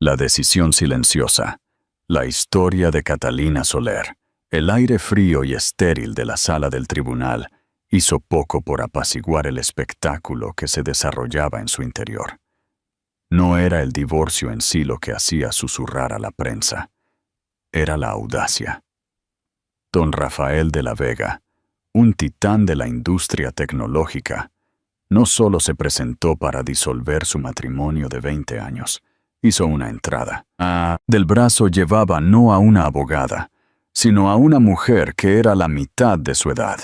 La decisión silenciosa. La historia de Catalina Soler. El aire frío y estéril de la sala del tribunal hizo poco por apaciguar el espectáculo que se desarrollaba en su interior. No era el divorcio en sí lo que hacía susurrar a la prensa. Era la audacia. Don Rafael de la Vega, un titán de la industria tecnológica, no solo se presentó para disolver su matrimonio de 20 años, hizo una entrada. Del brazo llevaba no a una abogada, sino a una mujer que era la mitad de su edad,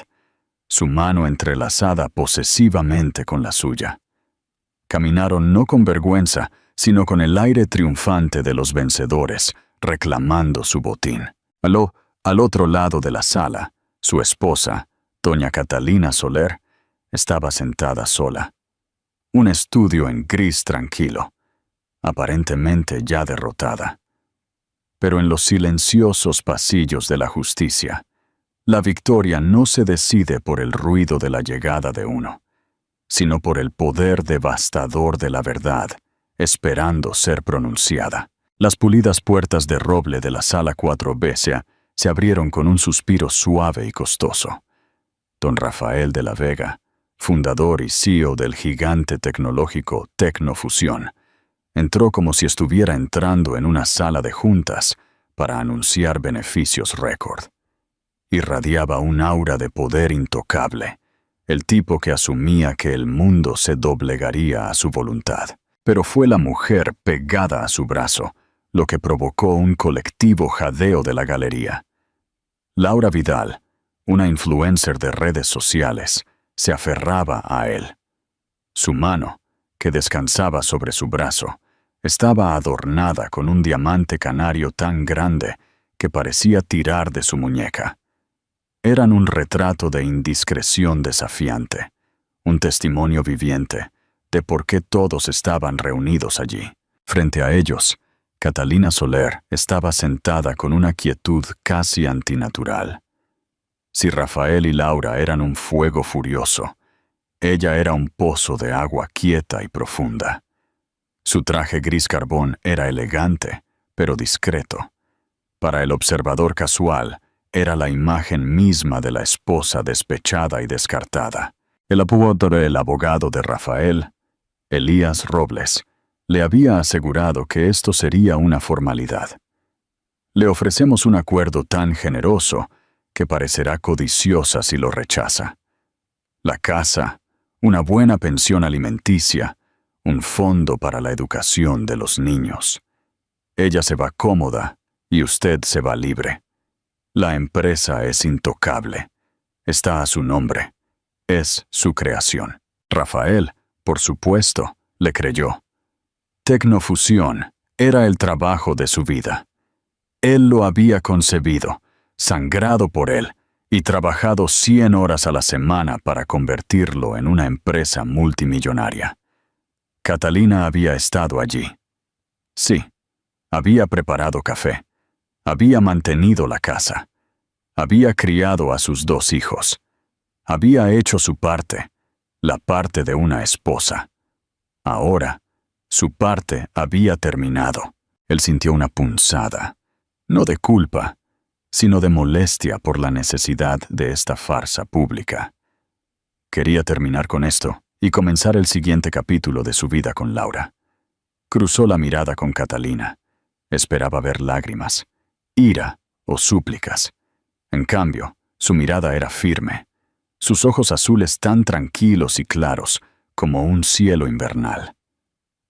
su mano entrelazada posesivamente con la suya. Caminaron no con vergüenza, sino con el aire triunfante de los vencedores, reclamando su botín. Al otro lado de la sala, su esposa, doña Catalina Soler, estaba sentada sola. Un estudio en gris tranquilo, aparentemente ya derrotada. Pero en los silenciosos pasillos de la justicia, la victoria no se decide por el ruido de la llegada de uno, sino por el poder devastador de la verdad, esperando ser pronunciada. Las pulidas puertas de roble de la sala 4B se abrieron con un suspiro suave y costoso. Don Rafael de la Vega, fundador y CEO del gigante tecnológico Tecnofusión, entró como si estuviera entrando en una sala de juntas para anunciar beneficios récord. Irradiaba un aura de poder intocable, el tipo que asumía que el mundo se doblegaría a su voluntad. Pero fue la mujer pegada a su brazo lo que provocó un colectivo jadeo de la galería. Laura Vidal, una influencer de redes sociales, se aferraba a él. Su mano, que descansaba sobre su brazo, estaba adornada con un diamante canario tan grande que parecía tirar de su muñeca. Eran un retrato de indiscreción desafiante, un testimonio viviente de por qué todos estaban reunidos allí. Frente a ellos, Catalina Soler estaba sentada con una quietud casi antinatural. Si Rafael y Laura eran un fuego furioso, ella era un pozo de agua quieta y profunda. Su traje gris carbón era elegante, pero discreto. Para el observador casual, era la imagen misma de la esposa despechada y descartada. El abogado de Rafael, Elías Robles, le había asegurado que esto sería una formalidad. Le ofrecemos un acuerdo tan generoso que parecerá codiciosa si lo rechaza. La casa, una buena pensión alimenticia, un fondo para la educación de los niños. Ella se va cómoda y usted se va libre. La empresa es intocable. Está a su nombre. Es su creación. Rafael, por supuesto, le creyó. Tecnofusión era el trabajo de su vida. Él lo había concebido, sangrado por él, y trabajado 100 horas a la semana para convertirlo en una empresa multimillonaria. Catalina había estado allí. Sí, había preparado café. Había mantenido la casa. Había criado a sus 2 hijos. Había hecho su parte, la parte de una esposa. Ahora, su parte había terminado. Él sintió una punzada, no de culpa, sino de molestia por la necesidad de esta farsa pública. Quería terminar con esto y comenzar el siguiente capítulo de su vida con Laura. Cruzó la mirada con Catalina. Esperaba ver lágrimas, ira o súplicas. En cambio, su mirada era firme, sus ojos azules tan tranquilos y claros como un cielo invernal.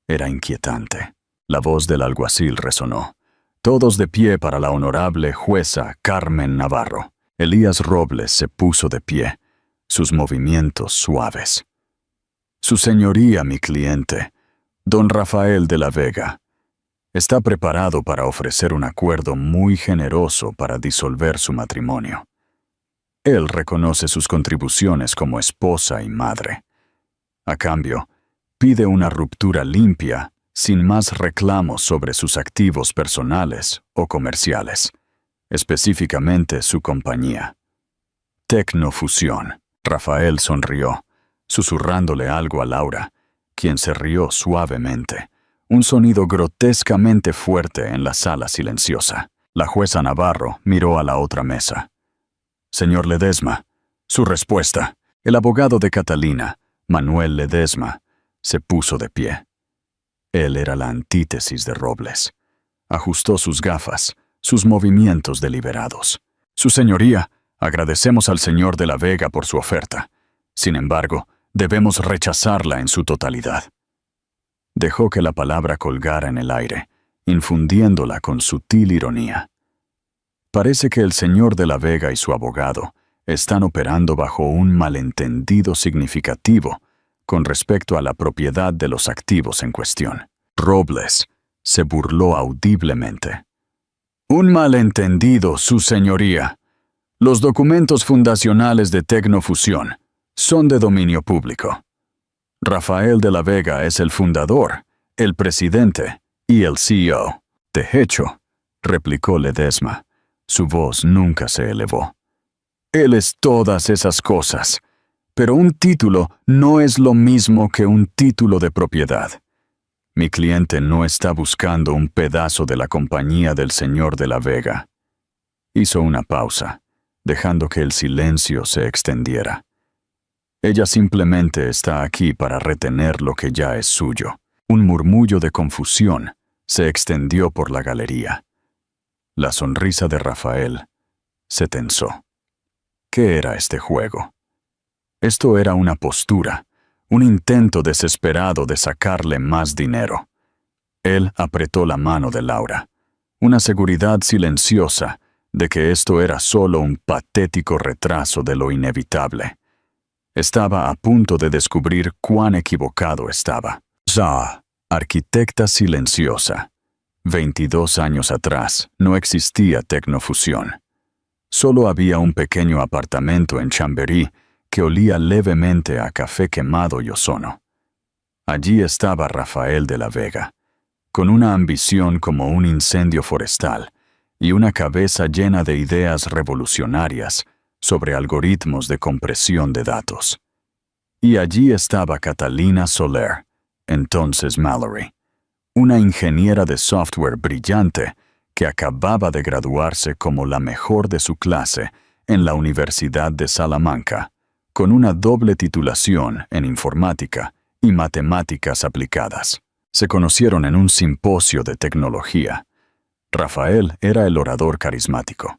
Era inquietante. La voz del alguacil resonó. Todos de pie para la honorable jueza Carmen Navarro. Elías Robles se puso de pie, sus movimientos suaves. Su señoría, mi cliente, don Rafael de la Vega, está preparado para ofrecer un acuerdo muy generoso para disolver su matrimonio. Él reconoce sus contribuciones como esposa y madre. A cambio, pide una ruptura limpia, sin más reclamos sobre sus activos personales o comerciales, específicamente su compañía. Tecnofusión. Rafael sonrió, susurrándole algo a Laura, quien se rió suavemente, un sonido grotescamente fuerte en la sala silenciosa. La jueza Navarro miró a la otra mesa. Señor Ledesma, su respuesta. El abogado de Catalina, Manuel Ledesma, se puso de pie. Él era la antítesis de Robles. Ajustó sus gafas, sus movimientos deliberados. Su señoría, agradecemos al señor de la Vega por su oferta. Sin embargo, debemos rechazarla en su totalidad. Dejó que la palabra colgara en el aire, infundiéndola con sutil ironía. Parece que el señor de la Vega y su abogado están operando bajo un malentendido significativo con respecto a la propiedad de los activos en cuestión. Robles se burló audiblemente. Un malentendido, su señoría. Los documentos fundacionales de Tecnofusión son de dominio público. Rafael de la Vega es el fundador, el presidente y el CEO. De hecho, replicó Ledesma. Su voz nunca se elevó. Él es todas esas cosas, pero un título no es lo mismo que un título de propiedad. Mi cliente no está buscando un pedazo de la compañía del señor de la Vega. Hizo una pausa, dejando que el silencio se extendiera. Ella simplemente está aquí para retener lo que ya es suyo. Un murmullo de confusión se extendió por la galería. La sonrisa de Rafael se tensó. ¿Qué era este juego? Esto era una postura, un intento desesperado de sacarle más dinero. Él apretó la mano de Laura, una seguridad silenciosa de que esto era solo un patético retraso de lo inevitable. Estaba a punto de descubrir cuán equivocado estaba. Zah, arquitecta silenciosa. 22 años atrás no existía Tecnofusión. Solo había un pequeño apartamento en Chamberí que olía levemente a café quemado y ozono. Allí estaba Rafael de la Vega, con una ambición como un incendio forestal y una cabeza llena de ideas revolucionarias sobre algoritmos de compresión de datos. Y allí estaba Catalina Soler, entonces Mallory, una ingeniera de software brillante que acababa de graduarse como la mejor de su clase en la Universidad de Salamanca, con una doble titulación en informática y matemáticas aplicadas. Se conocieron en un simposio de tecnología. Rafael era el orador carismático.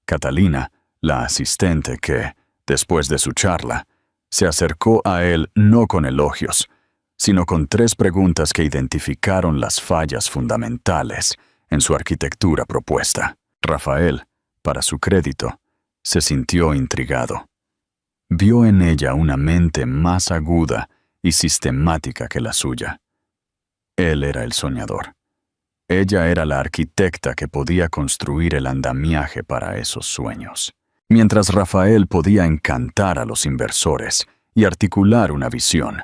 Catalina, la asistente que, después de su charla, se acercó a él no con elogios, sino con 3 preguntas que identificaron las fallas fundamentales en su arquitectura propuesta. Rafael, para su crédito, se sintió intrigado. Vio en ella una mente más aguda y sistemática que la suya. Él era el soñador. Ella era la arquitecta que podía construir el andamiaje para esos sueños. Mientras Rafael podía encantar a los inversores y articular una visión,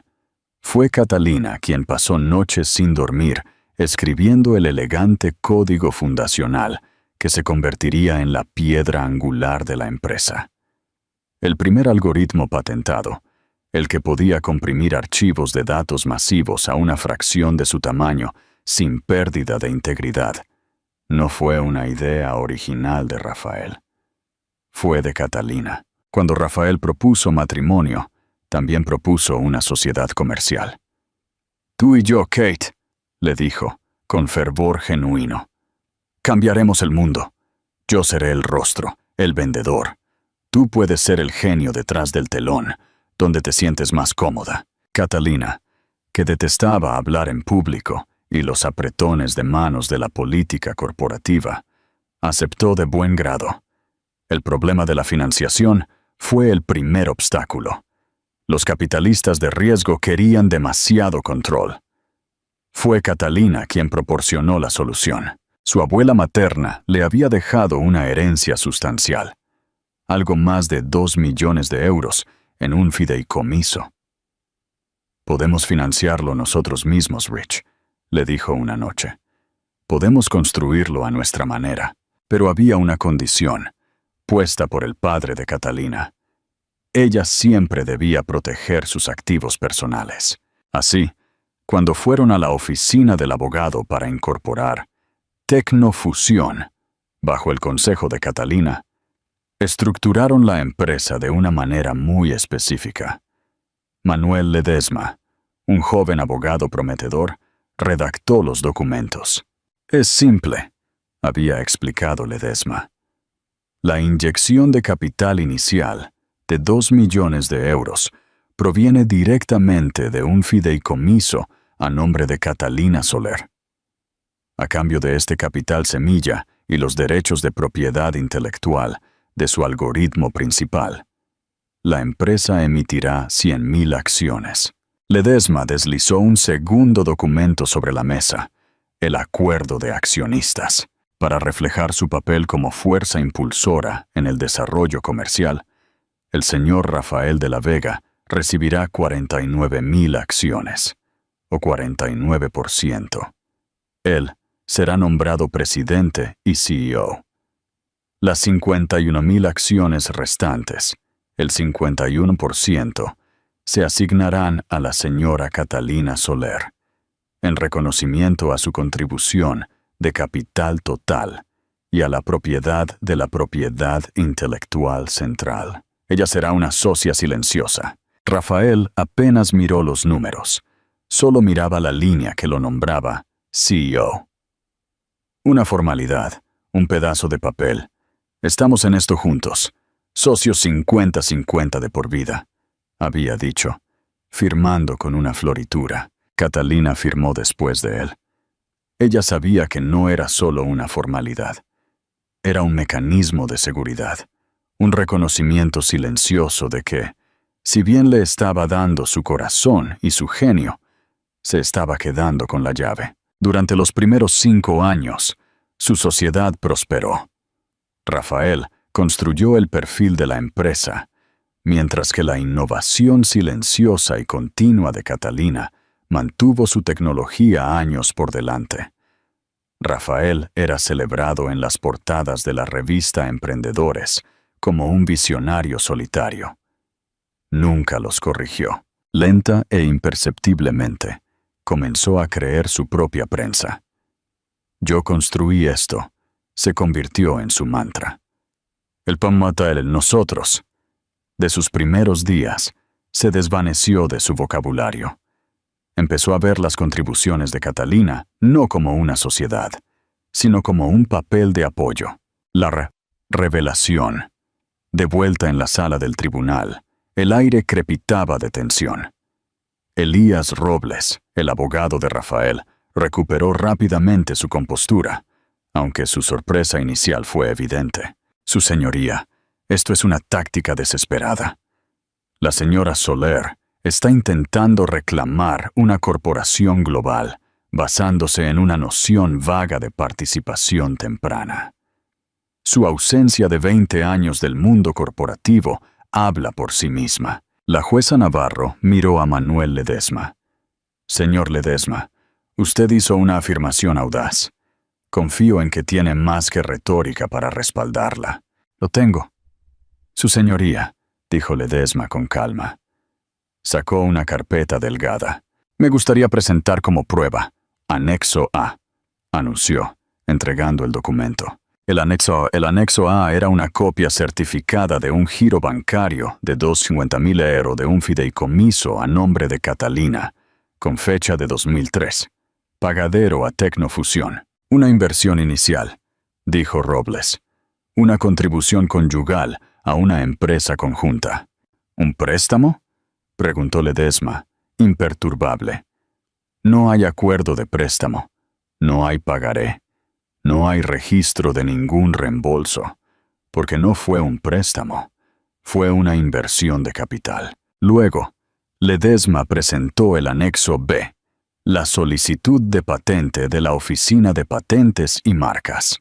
fue Catalina quien pasó noches sin dormir escribiendo el elegante código fundacional que se convertiría en la piedra angular de la empresa. El primer algoritmo patentado, el que podía comprimir archivos de datos masivos a una fracción de su tamaño sin pérdida de integridad, no fue una idea original de Rafael. Fue de Catalina. Cuando Rafael propuso matrimonio, también propuso una sociedad comercial. Tú y yo, Kate, le dijo, con fervor genuino. Cambiaremos el mundo. Yo seré el rostro, el vendedor. Tú puedes ser el genio detrás del telón, donde te sientes más cómoda. Catalina, que detestaba hablar en público y los apretones de manos de la política corporativa, aceptó de buen grado. El problema de la financiación fue el primer obstáculo. Los capitalistas de riesgo querían demasiado control. Fue Catalina quien proporcionó la solución. Su abuela materna le había dejado una herencia sustancial, algo más de 2 millones de euros en un fideicomiso. Podemos financiarlo nosotros mismos, Rich, le dijo una noche. Podemos construirlo a nuestra manera, pero había una condición, puesta por el padre de Catalina. Ella siempre debía proteger sus activos personales. Así, Cuando fueron a la oficina del abogado para incorporar Tecnofusión, bajo el consejo de Catalina, estructuraron la empresa de una manera muy específica. Manuel Ledesma, un joven abogado prometedor, redactó los documentos. Es simple, había explicado Ledesma. La inyección de capital inicial de 2 millones de euros proviene directamente de un fideicomiso a nombre de Catalina Soler. A cambio de este capital semilla y los derechos de propiedad intelectual de su algoritmo principal, la empresa emitirá 100.000 acciones. Ledesma deslizó un segundo documento sobre la mesa, el acuerdo de accionistas. Para reflejar su papel como fuerza impulsora en el desarrollo comercial, el señor Rafael de la Vega recibirá 49.000 acciones, o 49%. Él será nombrado presidente y CEO. Las 51.000 acciones restantes, el 51%, se asignarán a la señora Catalina Soler, en reconocimiento a su contribución de capital total y a la propiedad de la propiedad intelectual central. Ella será una socia silenciosa. Rafael apenas miró los números, solo miraba la línea que lo nombraba CEO. Una formalidad, un pedazo de papel. Estamos en esto juntos, socios 50-50 de por vida, había dicho, firmando con una floritura. Catalina firmó después de él. Ella sabía que no era solo una formalidad. Era un mecanismo de seguridad, un reconocimiento silencioso de que, si bien le estaba dando su corazón y su genio, se estaba quedando con la llave. Durante los primeros 5 años, su sociedad prosperó. Rafael construyó el perfil de la empresa, mientras que la innovación silenciosa y continua de Catalina mantuvo su tecnología años por delante. Rafael era celebrado en las portadas de la revista Emprendedores como un visionario solitario. Nunca los corrigió. Lenta e imperceptiblemente, comenzó a creer su propia prensa. Yo construí esto, se convirtió en su mantra. El pan mata el nosotros. De sus primeros días, se desvaneció de su vocabulario. Empezó a ver las contribuciones de Catalina no como una sociedad, sino como un papel de apoyo. La revelación. De vuelta en la sala del tribunal, el aire crepitaba de tensión. Elías Robles, el abogado de Rafael, recuperó rápidamente su compostura, aunque su sorpresa inicial fue evidente. Su señoría, esto es una táctica desesperada. La señora Soler está intentando reclamar una corporación global basándose en una noción vaga de participación temprana. Su ausencia de 20 años del mundo corporativo habla por sí misma. La jueza Navarro miró a Manuel Ledesma. Señor Ledesma, usted hizo una afirmación audaz. Confío en que tiene más que retórica para respaldarla. Lo tengo. Su señoría, dijo Ledesma con calma. Sacó una carpeta delgada. Me gustaría presentar como prueba. Anexo A, anunció, entregando el documento. El anexo A era una copia certificada de un giro bancario de 250.000 euros de un fideicomiso a nombre de Catalina, con fecha de 2003. Pagadero a Tecnofusión. Una inversión inicial, dijo Robles. Una contribución conyugal a una empresa conjunta. ¿Un préstamo?, preguntó Ledesma, imperturbable. No hay acuerdo de préstamo. No hay pagaré. No hay registro de ningún reembolso, porque no fue un préstamo, fue una inversión de capital. Luego, Ledesma presentó el anexo B, la solicitud de patente de la Oficina de Patentes y Marcas.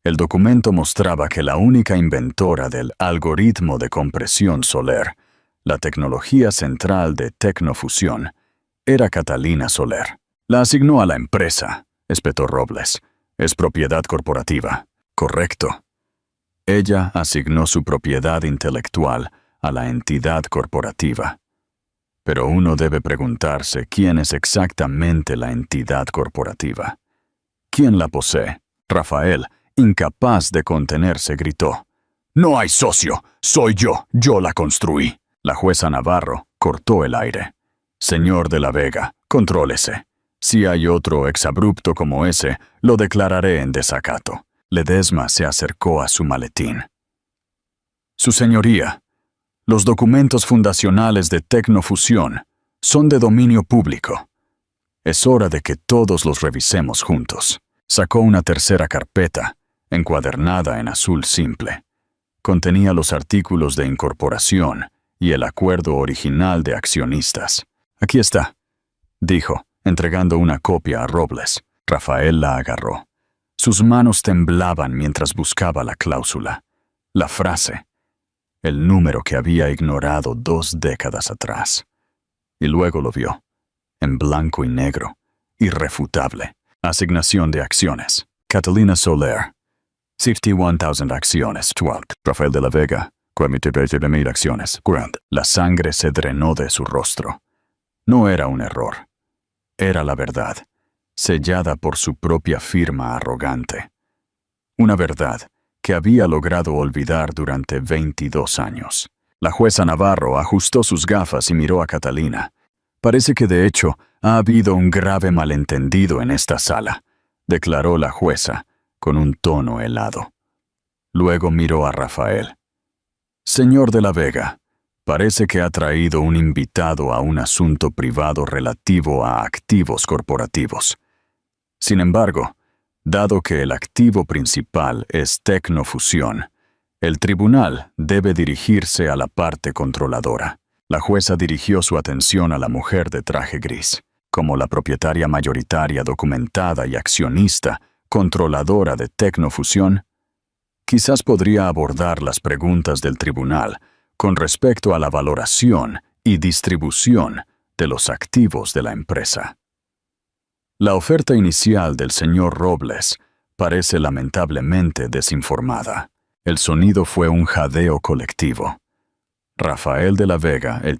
El documento mostraba que la única inventora del algoritmo de compresión Soler, la tecnología central de Tecnofusión, era Catalina Soler. La asignó a la empresa, espetó Robles. Es propiedad corporativa. Correcto. Ella asignó su propiedad intelectual a la entidad corporativa. Pero uno debe preguntarse quién es exactamente la entidad corporativa. ¿Quién la posee? Rafael, incapaz de contenerse, gritó. «No hay socio, soy yo la construí». La jueza Navarro cortó el aire. «Señor de la Vega, contrólese. Si hay otro exabrupto como ese, lo declararé en desacato». Ledesma se acercó a su maletín. «Su señoría, los documentos fundacionales de Tecnofusión son de dominio público. Es hora de que todos los revisemos juntos». Sacó una tercera carpeta, encuadernada en azul simple. Contenía los artículos de incorporación y el acuerdo original de accionistas. «Aquí está», dijo, entregando una copia a Robles. Rafael la agarró. Sus manos temblaban mientras buscaba la cláusula, la frase, el número que había ignorado 2 décadas atrás. Y luego lo vio, en blanco y negro, irrefutable. Asignación de acciones. Catalina Soler. 51,000 acciones. 12. Rafael de la Vega. 47,000 acciones. 40. La sangre se drenó de su rostro. No era un error. Era la verdad, sellada por su propia firma arrogante. Una verdad que había logrado olvidar durante 22 años. La jueza Navarro ajustó sus gafas y miró a Catalina. «Parece que de hecho ha habido un grave malentendido en esta sala», declaró la jueza con un tono helado. Luego miró a Rafael. «Señor de la Vega, parece que ha traído un invitado a un asunto privado relativo a activos corporativos. Sin embargo, dado que el activo principal es Tecnofusión, el tribunal debe dirigirse a la parte controladora». La jueza dirigió su atención a la mujer de traje gris, como la propietaria mayoritaria documentada y accionista, controladora de Tecnofusión. Quizás podría abordar las preguntas del tribunal con respecto a la valoración y distribución de los activos de la empresa. La oferta inicial del señor Robles parece lamentablemente desinformada. El sonido fue un jadeo colectivo. Rafael de la Vega, el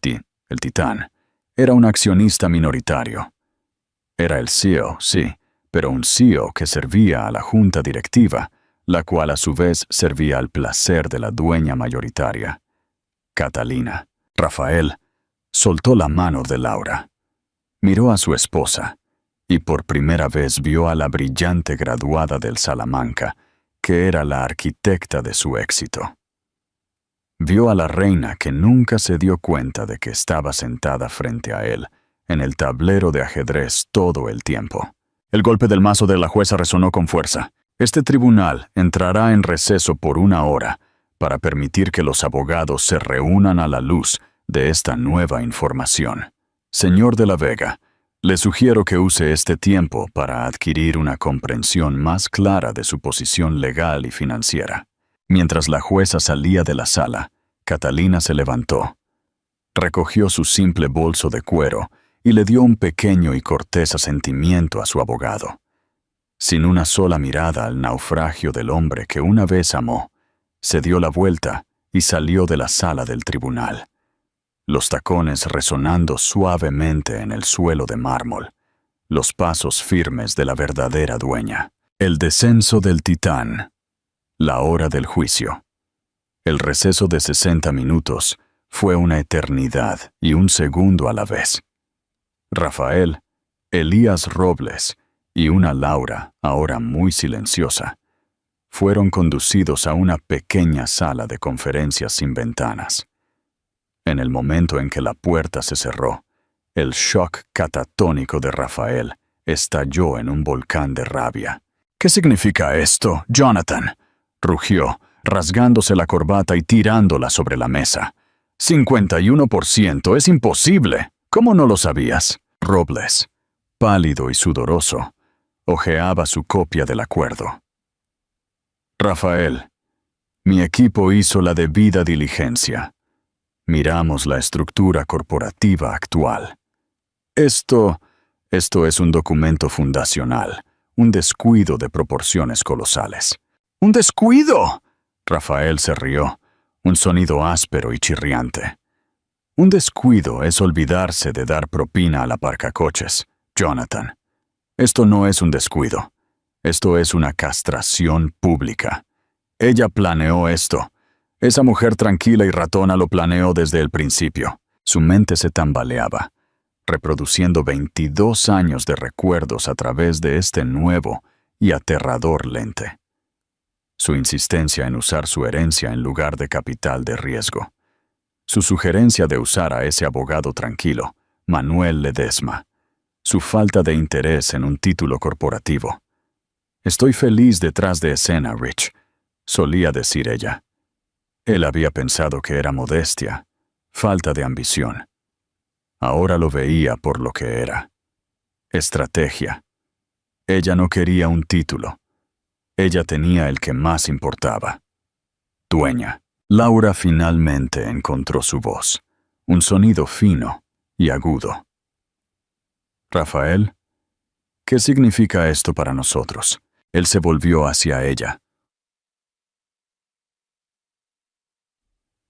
titán, era un accionista minoritario. Era el CEO, sí, pero un CEO que servía a la junta directiva, la cual a su vez servía al placer de la dueña mayoritaria, Catalina. Rafael soltó la mano de Laura. Miró a su esposa y por primera vez vio a la brillante graduada del Salamanca, que era la arquitecta de su éxito. Vio a la reina que nunca se dio cuenta de que estaba sentada frente a él, en el tablero de ajedrez todo el tiempo. El golpe del mazo de la jueza resonó con fuerza. Este tribunal entrará en receso por 1 hora para permitir que los abogados se reúnan a la luz de esta nueva información. Señor de la Vega, le sugiero que use este tiempo para adquirir una comprensión más clara de su posición legal y financiera. Mientras la jueza salía de la sala, Catalina se levantó. Recogió su simple bolso de cuero y le dio un pequeño y cortés asentimiento a su abogado. Sin una sola mirada al naufragio del hombre que una vez amó, se dio la vuelta y salió de la sala del tribunal. Los tacones resonando suavemente en el suelo de mármol, los pasos firmes de la verdadera dueña. El descenso del titán. La hora del juicio. El receso de 60 minutos fue una eternidad y un segundo a la vez. Rafael, Elías Robles y una Laura, ahora muy silenciosa, fueron conducidos a una pequeña sala de conferencias sin ventanas. En el momento en que la puerta se cerró, el shock catatónico de Rafael estalló en un volcán de rabia. «¿Qué significa esto, Jonathan?», rugió, rasgándose la corbata y tirándola sobre la mesa. «51% es imposible. ¿Cómo no lo sabías?». Robles, pálido y sudoroso, hojeaba su copia del acuerdo. «Rafael, mi equipo hizo la debida diligencia. Miramos la estructura corporativa actual. Esto es un documento fundacional, un descuido de proporciones colosales». «¡Un descuido!», Rafael se rió, un sonido áspero y chirriante. Un descuido es olvidarse de dar propina al aparcacoches, Jonathan. Esto no es un descuido. Esto es una castración pública. Ella planeó esto. Esa mujer tranquila y ratona lo planeó desde el principio. Su mente se tambaleaba, reproduciendo 22 años de recuerdos a través de este nuevo y aterrador lente. Su insistencia en usar su herencia en lugar de capital de riesgo. Su sugerencia de usar a ese abogado tranquilo, Manuel Ledesma. Su falta de interés en un título corporativo. «Estoy feliz detrás de escena, Rich», solía decir ella. Él había pensado que era modestia, falta de ambición. Ahora lo veía por lo que era. Estrategia. Ella no quería un título. Ella tenía el que más importaba. Dueña. Laura finalmente encontró su voz, un sonido fino y agudo. «Rafael, ¿qué significa esto para nosotros?» Él se volvió hacia ella.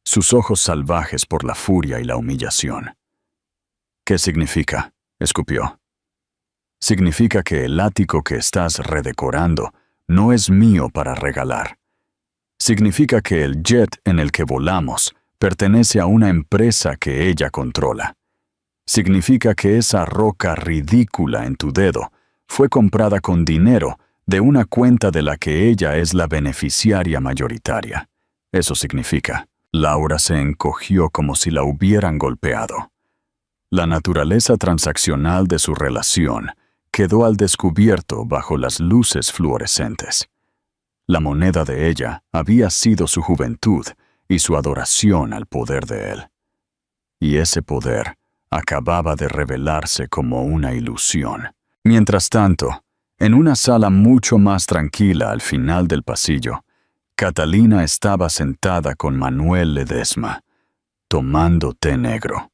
Sus ojos salvajes por la furia y la humillación. «¿Qué significa?», escupió. «Significa que el ático que estás redecorando no es mío para regalar. Significa que el jet en el que volamos pertenece a una empresa que ella controla. Significa que esa roca ridícula en tu dedo fue comprada con dinero de una cuenta de la que ella es la beneficiaria mayoritaria. Eso significa». Laura se encogió como si la hubieran golpeado. La naturaleza transaccional de su relación quedó al descubierto bajo las luces fluorescentes. La moneda de ella había sido su juventud y su adoración al poder de él. Y ese poder acababa de revelarse como una ilusión. Mientras tanto, en una sala mucho más tranquila al final del pasillo, Catalina estaba sentada con Manuel Ledesma, tomando té negro.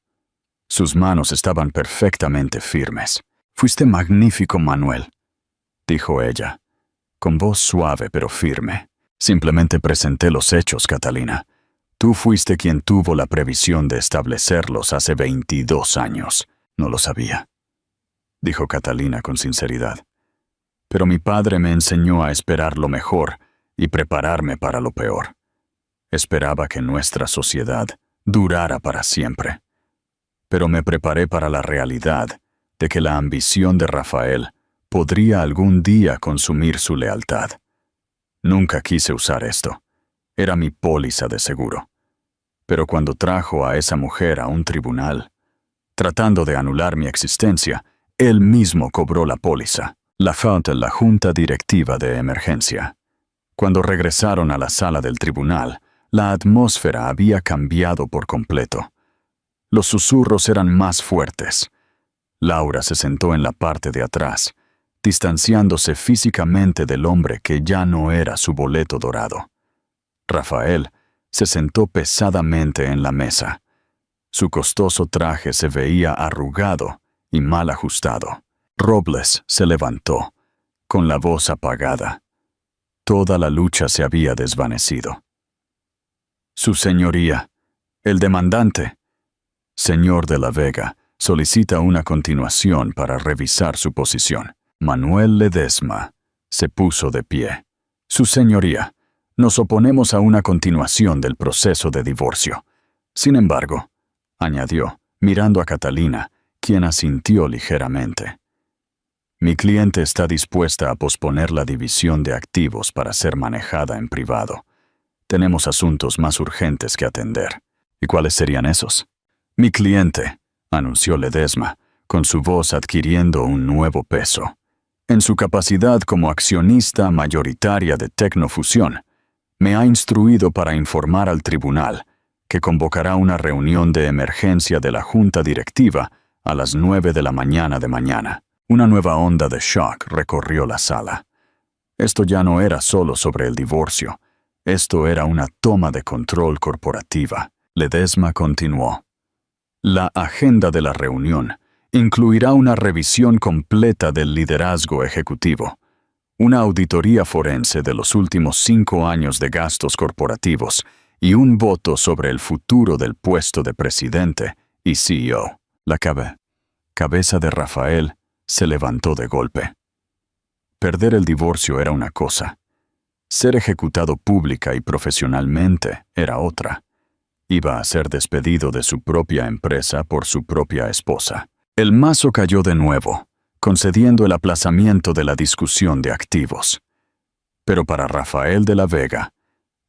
Sus manos estaban perfectamente firmes. «Fuiste magnífico, Manuel», dijo ella, con voz suave pero firme. «Simplemente presenté los hechos, Catalina. Tú fuiste quien tuvo la previsión de establecerlos hace 22 años. No lo sabía», dijo Catalina con sinceridad. «Pero mi padre me enseñó a esperar lo mejor y prepararme para lo peor. Esperaba que nuestra sociedad durara para siempre. Pero me preparé para la realidad de que la ambición de Rafael podría algún día consumir su lealtad. Nunca quise usar esto. Era mi póliza de seguro. Pero cuando trajo a esa mujer a un tribunal, tratando de anular mi existencia, él mismo cobró la póliza. La falta en la junta directiva de emergencia. Cuando regresaron a la sala del tribunal, la atmósfera había cambiado por completo. Los susurros eran más fuertes. Laura se sentó en la parte de atrás, distanciándose físicamente del hombre que ya no era su boleto dorado. Rafael se sentó pesadamente en la mesa. Su costoso traje se veía arrugado y mal ajustado. Robles se levantó, con la voz apagada. Toda la lucha se había desvanecido. «Su señoría, el demandante, señor de la Vega, solicita una continuación para revisar su posición». Manuel Ledesma se puso de pie. «Su señoría, nos oponemos a una continuación del proceso de divorcio. Sin embargo», añadió, mirando a Catalina, quien asintió ligeramente, «mi cliente está dispuesta a posponer la división de activos para ser manejada en privado. Tenemos asuntos más urgentes que atender». «¿Y cuáles serían esos?» «Mi cliente», anunció Ledesma, con su voz adquiriendo un nuevo peso. «En su capacidad como accionista mayoritaria de Tecnofusión, me ha instruido para informar al tribunal que convocará una reunión de emergencia de la junta directiva a las 9 de la mañana de mañana». Una nueva onda de shock recorrió la sala. Esto ya no era solo sobre el divorcio. Esto era una toma de control corporativa. Ledesma continuó. «La agenda de la reunión incluirá una revisión completa del liderazgo ejecutivo, una auditoría forense de los últimos 5 años de gastos corporativos y un voto sobre el futuro del puesto de presidente y CEO. La cabeza de Rafael se levantó de golpe. Perder el divorcio era una cosa. Ser ejecutado pública y profesionalmente era otra. Iba a ser despedido de su propia empresa por su propia esposa. El mazo cayó de nuevo, concediendo el aplazamiento de la discusión de activos. Pero para Rafael de la Vega,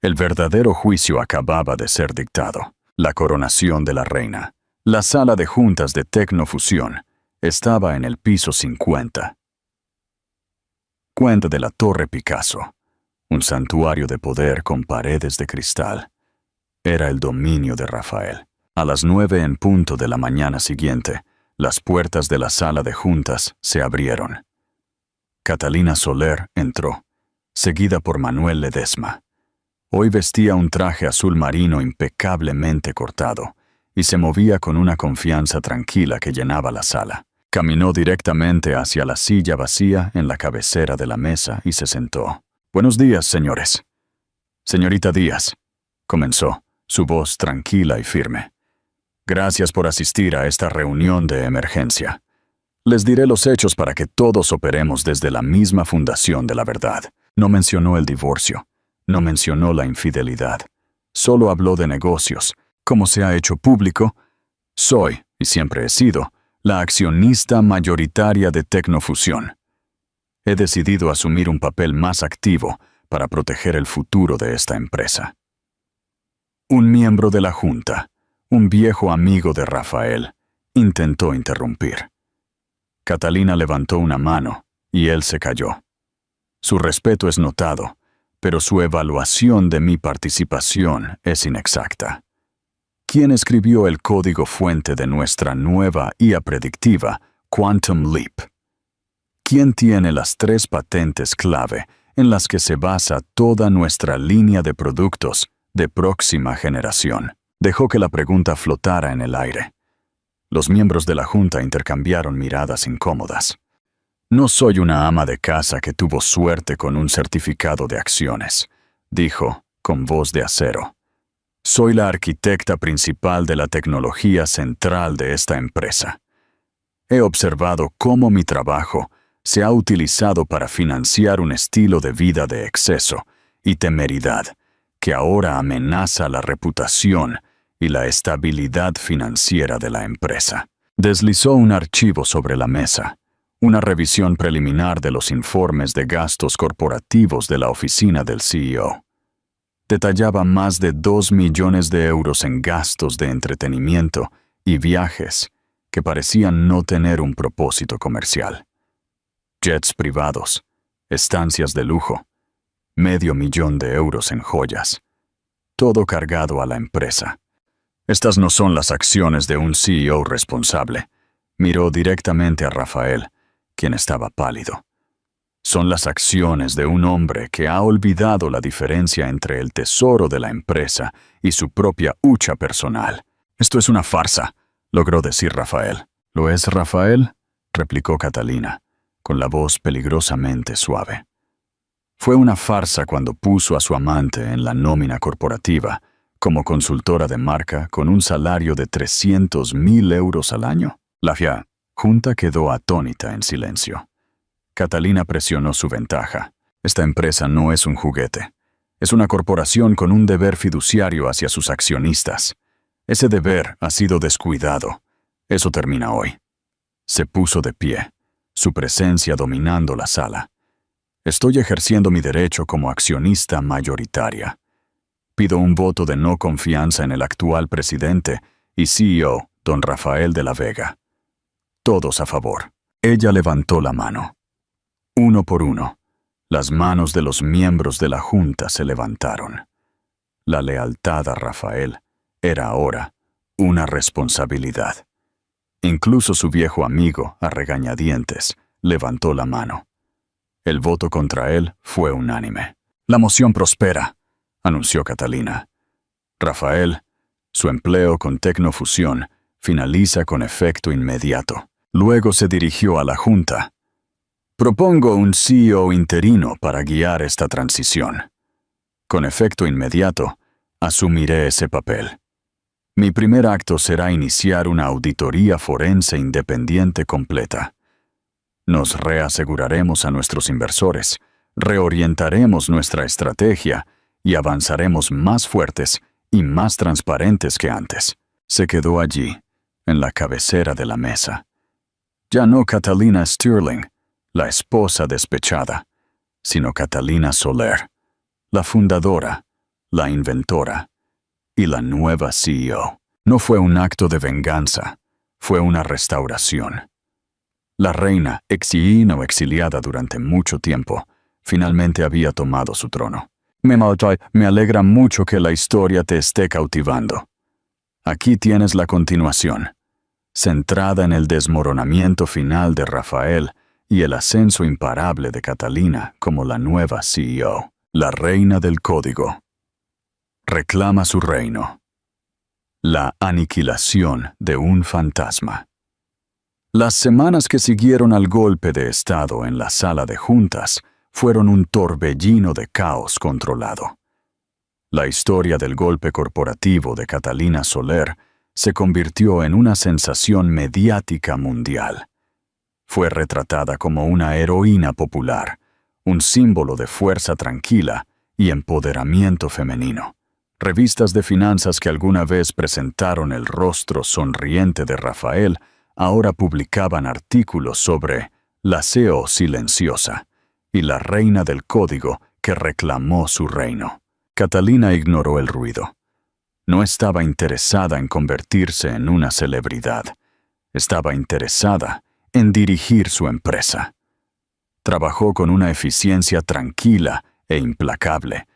el verdadero juicio acababa de ser dictado. La coronación de la reina. La sala de juntas de Tecnofusión estaba en el piso 50. Cuenta de la Torre Picasso, un santuario de poder con paredes de cristal. Era el dominio de Rafael. A las 9 en punto de la mañana siguiente, las puertas de la sala de juntas se abrieron. Catalina Soler entró, seguida por Manuel Ledesma. Hoy vestía un traje azul marino impecablemente cortado y se movía con una confianza tranquila que llenaba la sala. Caminó directamente hacia la silla vacía en la cabecera de la mesa y se sentó. «Buenos días, señores». «Señorita Díaz», comenzó, su voz tranquila y firme. «Gracias por asistir a esta reunión de emergencia. Les diré los hechos para que todos operemos desde la misma fundación de la verdad». No mencionó el divorcio. No mencionó la infidelidad. Solo habló de negocios. Como se ha hecho público, soy, y siempre he sido, la accionista mayoritaria de Tecnofusión. He decidido asumir un papel más activo para proteger el futuro de esta empresa. Un miembro de la Junta, un viejo amigo de Rafael, intentó interrumpir. Catalina levantó una mano y él se calló. Su respeto es notado, pero su evaluación de mi participación es inexacta. ¿Quién escribió el código fuente de nuestra nueva IA predictiva, Quantum Leap? ¿Quién tiene las 3 patentes clave en las que se basa toda nuestra línea de productos de próxima generación? Dejó que la pregunta flotara en el aire. Los miembros de la Junta intercambiaron miradas incómodas. «No soy una ama de casa que tuvo suerte con un certificado de acciones», dijo, con voz de acero. «Soy la arquitecta principal de la tecnología central de esta empresa. He observado cómo mi trabajo se ha utilizado para financiar un estilo de vida de exceso y temeridad que ahora amenaza la reputación y la estabilidad financiera de la empresa». Deslizó un archivo sobre la mesa. Una revisión preliminar de los informes de gastos corporativos de la oficina del CEO. Detallaba más de 2 millones de euros en gastos de entretenimiento y viajes que parecían no tener un propósito comercial. Jets privados, estancias de lujo, $500,000 de euros en joyas. Todo cargado a la empresa. Estas no son las acciones de un CEO responsable. Miró directamente a Rafael, quien estaba pálido. Son las acciones de un hombre que ha olvidado la diferencia entre el tesoro de la empresa y su propia hucha personal. «Esto es una farsa», logró decir Rafael. «¿Lo es, Rafael?», replicó Catalina, con la voz peligrosamente suave. «Fue una farsa cuando puso a su amante en la nómina corporativa, como consultora de marca con un salario de 300,000 euros al año». La Junta quedó atónita en silencio. Catalina presionó su ventaja. «Esta empresa no es un juguete. Es una corporación con un deber fiduciario hacia sus accionistas. Ese deber ha sido descuidado. Eso termina hoy». Se puso de pie, su presencia dominando la sala. «Estoy ejerciendo mi derecho como accionista mayoritaria. Pido un voto de no confianza en el actual presidente y CEO, don Rafael de la Vega». Todos a favor. Ella levantó la mano. Uno por uno, las manos de los miembros de la Junta se levantaron. La lealtad a Rafael era ahora una responsabilidad. Incluso su viejo amigo, a regañadientes, levantó la mano. El voto contra él fue unánime. «La moción prospera», anunció Catalina. «Rafael, su empleo con Tecnofusión finaliza con efecto inmediato». Luego se dirigió a la Junta. «Propongo un CEO interino para guiar esta transición. Con efecto inmediato, asumiré ese papel. Mi primer acto será iniciar una auditoría forense independiente completa. Nos reaseguraremos a nuestros inversores, reorientaremos nuestra estrategia y avanzaremos más fuertes y más transparentes que antes. Se quedó allí, en la cabecera de la mesa. Ya no Catalina Stirling, la esposa despechada, sino Catalina Soler, la fundadora, la inventora y la nueva CEO. No fue un acto de venganza, fue una restauración. La reina, exiliada o exiliada durante mucho tiempo, finalmente había tomado su trono. Me alegra mucho que la historia te esté cautivando. Aquí tienes la continuación, centrada en el desmoronamiento final de Rafael y el ascenso imparable de Catalina como la nueva CEO, la reina del código. Reclama su reino. La aniquilación de un fantasma. Las semanas que siguieron al golpe de Estado en la sala de juntas fueron un torbellino de caos controlado. La historia del golpe corporativo de Catalina Soler se convirtió en una sensación mediática mundial. Fue retratada como una heroína popular, un símbolo de fuerza tranquila y empoderamiento femenino. Revistas de finanzas que alguna vez presentaron el rostro sonriente de Rafael ahora publicaban artículos sobre la CEO silenciosa y la reina del código que reclamó su reino. Catalina ignoró el ruido. No estaba interesada en convertirse en una celebridad. Estaba interesada en dirigir su empresa. Trabajó con una eficiencia tranquila e implacable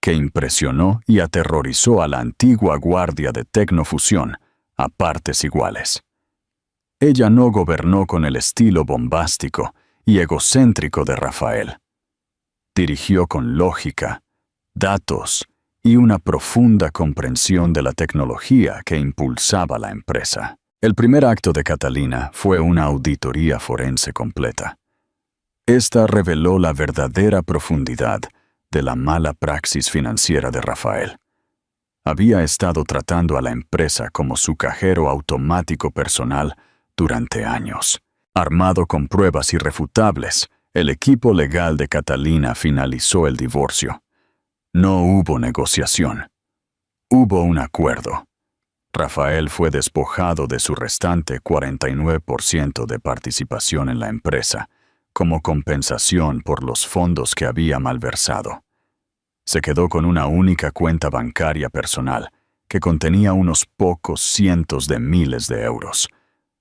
que impresionó y aterrorizó a la antigua guardia de Tecnofusión a partes iguales. Ella no gobernó con el estilo bombástico y egocéntrico de Rafael. Dirigió con lógica, datos y una profunda comprensión de la tecnología que impulsaba la empresa. El primer acto de Catalina fue una auditoría forense completa. Esta reveló la verdadera profundidad de la mala praxis financiera de Rafael. Había estado tratando a la empresa como su cajero automático personal durante años. Armado con pruebas irrefutables, el equipo legal de Catalina finalizó el divorcio. No hubo negociación. Hubo un acuerdo. Rafael fue despojado de su restante 49% de participación en la empresa, como compensación por los fondos que había malversado. Se quedó con una única cuenta bancaria personal, que contenía unos pocos cientos de miles de euros,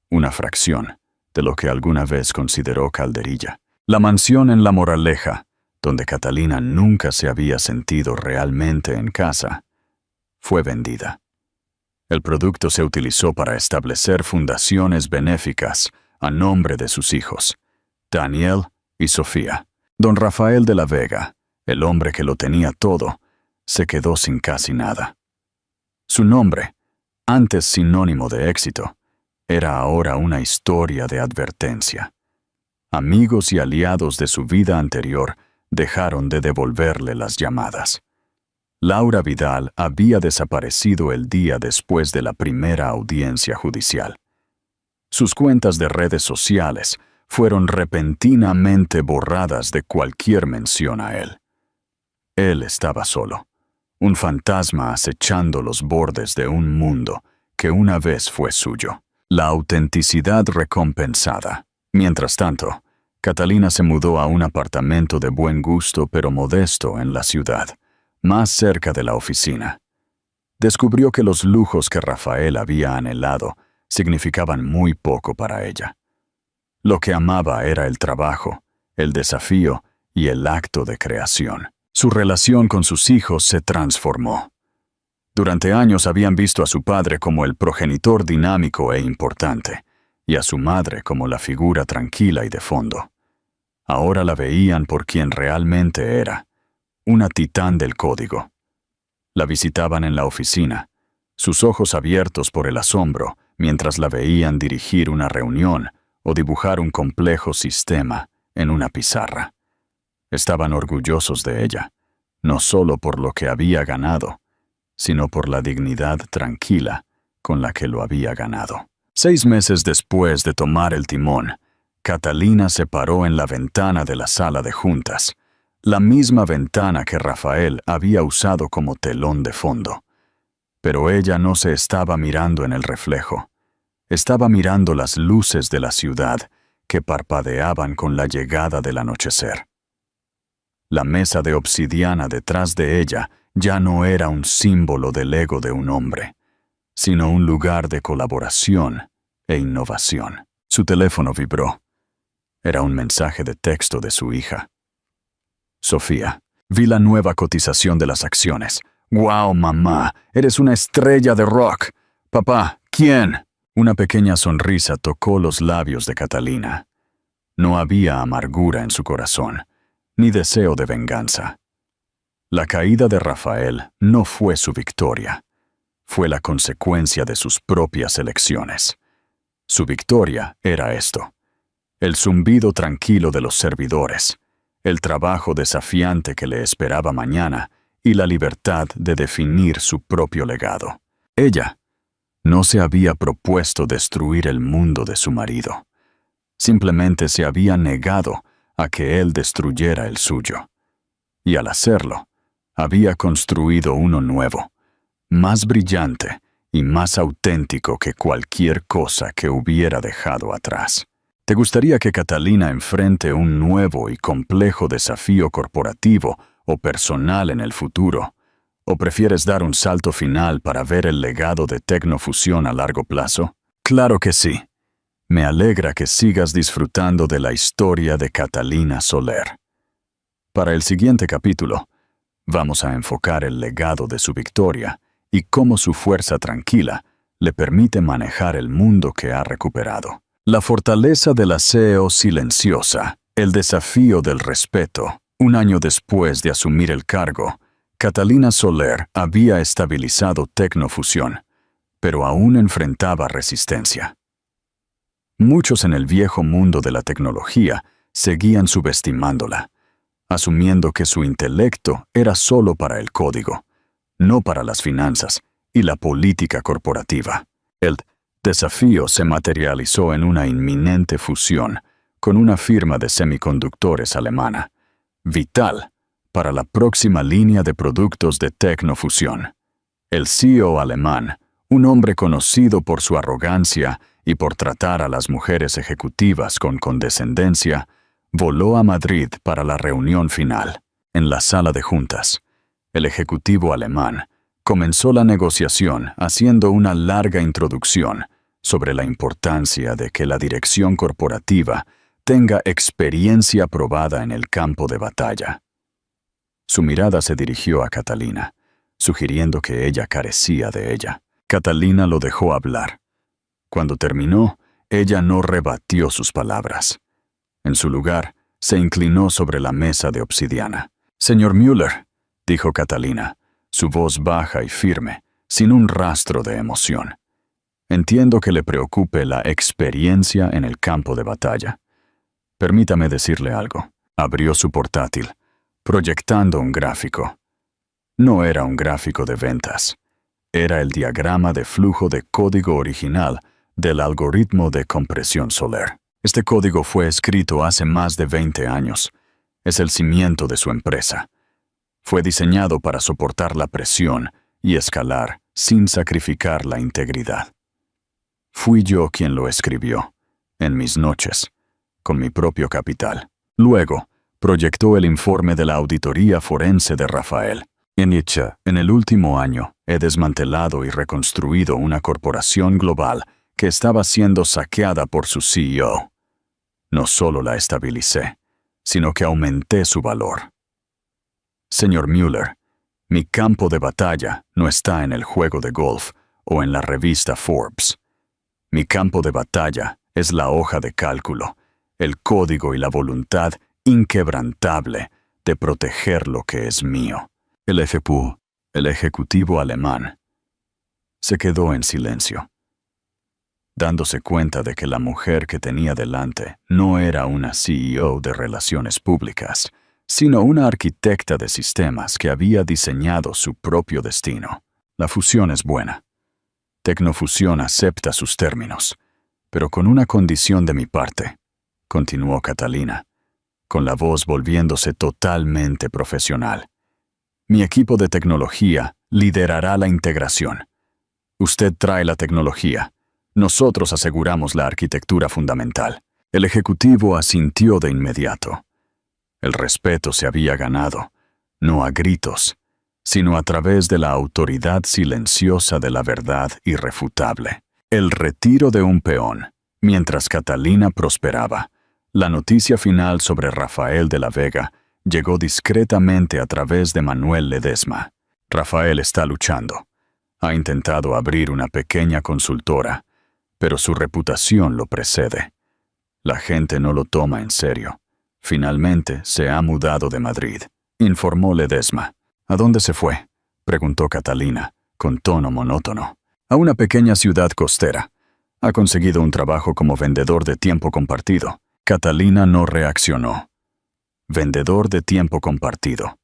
una fracción de lo que alguna vez consideró calderilla. La mansión en La Moraleja, donde Catalina nunca se había sentido realmente en casa, fue vendida. El producto se utilizó para establecer fundaciones benéficas a nombre de sus hijos, Daniel y Sofía. Don Rafael de la Vega, el hombre que lo tenía todo, se quedó sin casi nada. Su nombre, antes sinónimo de éxito, era ahora una historia de advertencia. Amigos y aliados de su vida anterior dejaron de devolverle las llamadas. Laura Vidal había desaparecido el día después de la primera audiencia judicial. Sus cuentas de redes sociales fueron repentinamente borradas de cualquier mención a él. Él estaba solo, un fantasma acechando los bordes de un mundo que una vez fue suyo. La autenticidad recompensada. Mientras tanto, Catalina se mudó a un apartamento de buen gusto pero modesto en la ciudad, más cerca de la oficina. Descubrió que los lujos que Rafael había anhelado significaban muy poco para ella. Lo que amaba era el trabajo, el desafío y el acto de creación. Su relación con sus hijos se transformó. Durante años habían visto a su padre como el progenitor dinámico e importante, y a su madre como la figura tranquila y de fondo. Ahora la veían por quien realmente era, una titán del código. La visitaban en la oficina, sus ojos abiertos por el asombro, mientras la veían dirigir una reunión o dibujar un complejo sistema en una pizarra. Estaban orgullosos de ella, no solo por lo que había ganado, sino por la dignidad tranquila con la que lo había ganado. 6 meses después de tomar el timón, Catalina se paró en la ventana de la sala de juntas, la misma ventana que Rafael había usado como telón de fondo. Pero ella no se estaba mirando en el reflejo. Estaba mirando las luces de la ciudad que parpadeaban con la llegada del anochecer. La mesa de obsidiana detrás de ella ya no era un símbolo del ego de un hombre, sino un lugar de colaboración e innovación. Su teléfono vibró. Era un mensaje de texto de su hija. Sofía, vi la nueva cotización de las acciones. ¡Wow, mamá! Eres una estrella de rock. Papá, ¿quién? Una pequeña sonrisa tocó los labios de Catalina. No había amargura en su corazón, ni deseo de venganza. La caída de Rafael no fue su victoria. Fue la consecuencia de sus propias elecciones. Su victoria era esto: el zumbido tranquilo de los servidores, el trabajo desafiante que le esperaba mañana y la libertad de definir su propio legado. Ella no se había propuesto destruir el mundo de su marido. Simplemente se había negado a que él destruyera el suyo. Y al hacerlo, había construido uno nuevo, más brillante y más auténtico que cualquier cosa que hubiera dejado atrás. ¿Te gustaría que Catalina enfrente un nuevo y complejo desafío corporativo o personal en el futuro? ¿O prefieres dar un salto final para ver el legado de Tecnofusión a largo plazo? Claro que sí. Me alegra que sigas disfrutando de la historia de Catalina Soler. Para el siguiente capítulo, vamos a enfocar el legado de su victoria y cómo su fuerza tranquila le permite manejar el mundo que ha recuperado. La fortaleza de la CEO silenciosa, el desafío del respeto. Un año después de asumir el cargo, Catalina Soler había estabilizado Tecnofusión, pero aún enfrentaba resistencia. Muchos en el viejo mundo de la tecnología seguían subestimándola, asumiendo que su intelecto era solo para el código, no para las finanzas y la política corporativa. El desafío se materializó en una inminente fusión con una firma de semiconductores alemana, vital para la próxima línea de productos de Tecnofusión. El CEO alemán, un hombre conocido por su arrogancia y por tratar a las mujeres ejecutivas con condescendencia, voló a Madrid para la reunión final. En la sala de juntas, el ejecutivo alemán comenzó la negociación haciendo una larga introducción sobre la importancia de que la dirección corporativa tenga experiencia probada en el campo de batalla. Su mirada se dirigió a Catalina, sugiriendo que ella carecía de ella. Catalina lo dejó hablar. Cuando terminó, ella no rebatió sus palabras. En su lugar, se inclinó sobre la mesa de obsidiana. «Señor Müller», dijo Catalina, su voz baja y firme, sin un rastro de emoción. «Entiendo que le preocupe la experiencia en el campo de batalla. Permítame decirle algo». Abrió su portátil, proyectando un gráfico. No era un gráfico de ventas. Era el diagrama de flujo de código original del algoritmo de compresión Soler. Este código fue escrito hace más de 20 años. Es el cimiento de su empresa. Fue diseñado para soportar la presión y escalar sin sacrificar la integridad. Fui yo quien lo escribió, en mis noches, con mi propio capital. Luego, proyectó el informe de la auditoría forense de Rafael. En el último año, he desmantelado y reconstruido una corporación global que estaba siendo saqueada por su CEO. No solo la estabilicé, sino que aumenté su valor. Señor Müller, mi campo de batalla no está en el juego de golf o en la revista Forbes. Mi campo de batalla es la hoja de cálculo, el código y la voluntad inquebrantable de proteger lo que es mío. El FPU, el ejecutivo alemán, se quedó en silencio, dándose cuenta de que la mujer que tenía delante no era una CEO de relaciones públicas, sino una arquitecta de sistemas que había diseñado su propio destino. La fusión es buena. Tecnofusión acepta sus términos, pero con una condición de mi parte, continuó Catalina, con la voz volviéndose totalmente profesional. Mi equipo de tecnología liderará la integración. Usted trae la tecnología. Nosotros aseguramos la arquitectura fundamental. El ejecutivo asintió de inmediato. El respeto se había ganado, no a gritos, sino a través de la autoridad silenciosa de la verdad irrefutable. El retiro de un peón, mientras Catalina prosperaba. La noticia final sobre Rafael de la Vega llegó discretamente a través de Manuel Ledesma. Rafael está luchando. Ha intentado abrir una pequeña consultora, pero su reputación lo precede. La gente no lo toma en serio. Finalmente se ha mudado de Madrid, informó Ledesma. ¿A dónde se fue?, preguntó Catalina, con tono monótono. A una pequeña ciudad costera. Ha conseguido un trabajo como vendedor de tiempo compartido. Catalina no reaccionó. Vendedor de tiempo compartido.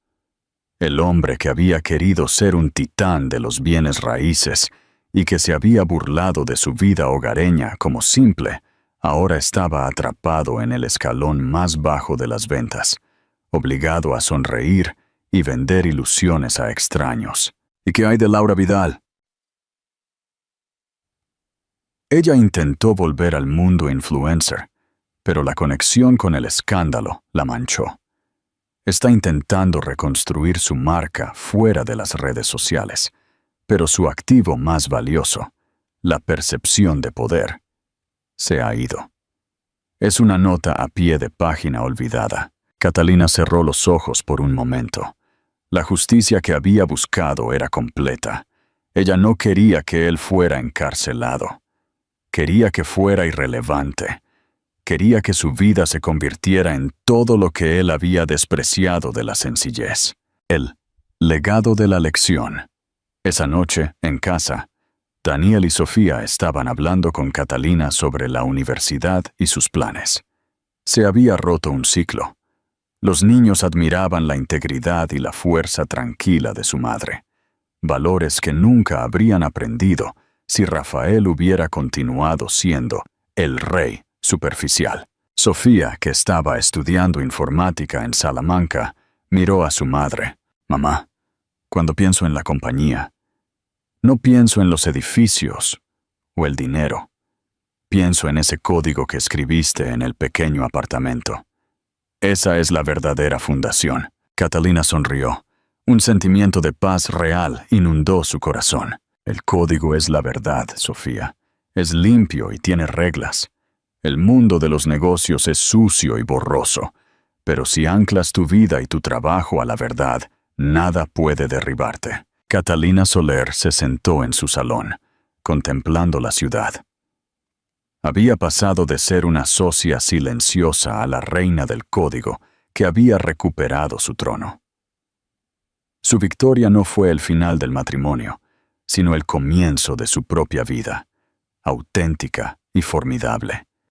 El hombre que había querido ser un titán de los bienes raíces y que se había burlado de su vida hogareña como simple, ahora estaba atrapado en el escalón más bajo de las ventas, obligado a sonreír y vender ilusiones a extraños. ¿Y qué hay de Laura Vidal? Ella intentó volver al mundo influencer, pero la conexión con el escándalo la manchó. Está intentando reconstruir su marca fuera de las redes sociales, pero su activo más valioso, la percepción de poder, se ha ido. Es una nota a pie de página olvidada. Catalina cerró los ojos por un momento. La justicia que había buscado era completa. Ella no quería que él fuera encarcelado. Quería que fuera irrelevante. Quería que su vida se convirtiera en todo lo que él había despreciado de la sencillez. El legado de la lección. Esa noche, en casa, Daniel y Sofía estaban hablando con Catalina sobre la universidad y sus planes. Se había roto un ciclo. Los niños admiraban la integridad y la fuerza tranquila de su madre, valores que nunca habrían aprendido si Rafael hubiera continuado siendo el rey superficial. Sofía, que estaba estudiando informática en Salamanca, miró a su madre. «Mamá, cuando pienso en la compañía, no pienso en los edificios o el dinero. Pienso en ese código que escribiste en el pequeño apartamento. Esa es la verdadera fundación». Catalina sonrió. Un sentimiento de paz real inundó su corazón. «El código es la verdad, Sofía. Es limpio y tiene reglas. El mundo de los negocios es sucio y borroso, pero si anclas tu vida y tu trabajo a la verdad, nada puede derribarte». Catalina Soler se sentó en su salón, contemplando la ciudad. Había pasado de ser una socia silenciosa a la reina del código que había recuperado su trono. Su victoria no fue el final del matrimonio, sino el comienzo de su propia vida, auténtica y formidable.